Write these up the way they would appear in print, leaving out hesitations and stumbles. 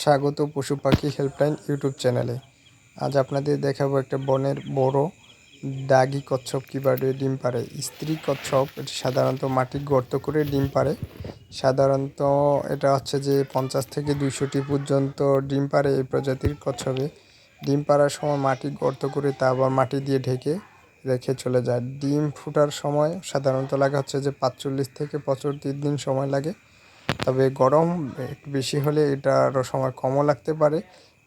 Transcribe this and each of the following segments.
স্বাগত পশু পাখি হেল্পলাইন ইউটিউব চ্যানেলে। আজ আপনাদের দেখাবো একটা বনের বড় দাগি কচ্ছপ কীভাবে ডিম পাড়ে। স্ত্রী কচ্ছপ এটি সাধারণত মাটি গর্ত করে ডিম পাড়ে। সাধারণত এটা হচ্ছে যে 50 থেকে 200টি পর্যন্ত ডিম পাড়ে এই প্রজাতির কচ্ছপে। ডিম পাড়ার সময় মাটি গর্ত করে তা আবার মাটি দিয়ে ঢেকে রেখে চলে যায়। ডিম ফোটার সময় সাধারণত লাগে হচ্ছে যে 45 থেকে 65 দিন সময় লাগে। তবে গরম একটু বেশি হলে এটার সময় কমও লাগতে পারে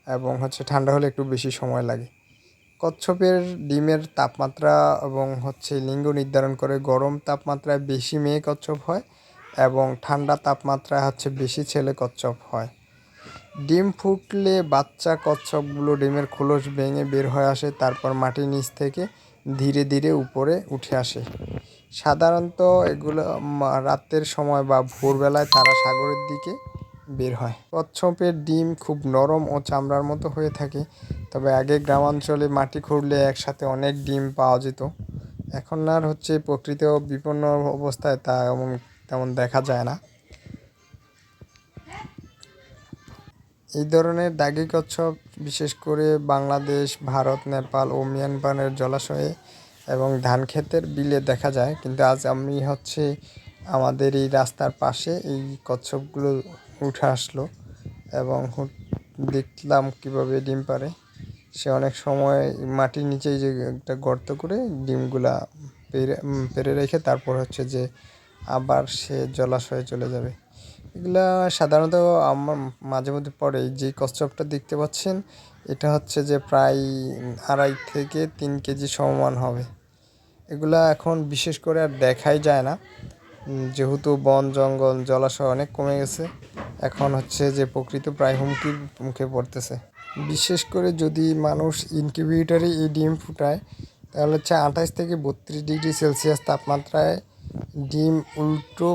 এবং ঠান্ডা হলে একটু বেশি সময় লাগে। কচ্ছপের ডিমের তাপমাত্রা এবং লিঙ্গ নির্ধারণ করে। গরম তাপমাত্রায় বেশি মেয়ে কচ্ছপ হয় এবং ঠান্ডা তাপমাত্রায় বেশি ছেলে কচ্ছপ হয়। ডিম ফুটলে বাচ্চা কচ্ছপগুলো ডিমের খোলস ভেঙে বের হয়ে আসে, তারপর মাটির নিচ থেকে ধীরে ধীরে উপরে উঠে আসে। সাধারণত এগুলো রাতের সময় বা ভোরবেলায় তারা সাগরের দিকে বের হয়। কচ্ছপের ডিম খুব নরম ও চামড়ার মতো হয়ে থাকে। তবে আগে গ্রামাঞ্চলে মাটি খুঁড়লে একসাথে অনেক ডিম পাওয়া যেত। এখন আর প্রকৃত বিপন্ন অবস্থায় তা তেমন দেখা যায় না। এই ধরনের দাগি কচ্ছপ বিশেষ করে বাংলাদেশ, ভারত, নেপাল ও মিয়ানমারের জলাশয়ে এবং ধান ক্ষেতের বিলে দেখা যায়। কিন্তু আজ আমি আমাদের এই রাস্তার পাশে এই কচ্ছপগুলো উঠে আসলো এবং দেখলাম কিভাবে ডিম পাড়ে। সে অনেক সময় মাটির নিচেই যে একটা গর্ত করে ডিমগুলা পেরে রেখে তারপর যে আবার সে জলাশয়ে চলে যাবে। এগুলা সাধারণত আমার মাঝে মধ্যে পড়ে। যে কচ্ছপটা দেখতে পাচ্ছেন এটা যে প্রায় 2.5 থেকে 3 কেজি সমমান হবে। এগুলা এখন বিশেষ করে আর দেখাই যায় না, যেহেতু বন জঙ্গল জলাশয় অনেক কমে গেছে। এখন যে প্রকৃতি প্রায় হুমকির মুখে পড়তেছে। বিশেষ করে যদি মানুষ ইনকিউবেটরে এই ডিম ফুটায় তাহলে 28 থেকে 32 ডিগ্রি সেলসিয়াস তাপমাত্রায় ডিম উল্টো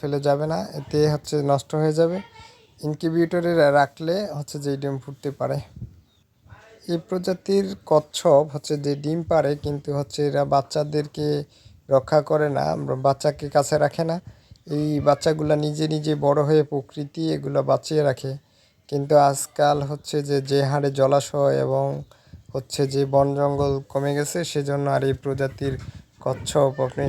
ফেলে যাবে না, এতে নষ্ট হয়ে যাবে। ইনকিউবেটরে রাখলে যে ডিম ফুটতে পারে। এই প্রজাতির কচ্ছপ যে ডিম পাড়ে কিন্তু এরা বাচ্চাদেরকে রক্ষা করে না, বাচ্চাকে কাছে রাখে না। এই বাচ্চাগুলা নিজে নিজে বড় হয়ে প্রকৃতি এগুলো বাঁচিয়ে রাখে। কিন্তু আজকাল যে হারে জলাশয় এবং যে বন জঙ্গল কমে গেছে, সেজন্য আর এই প্রজাতির কচ্ছপ আপনি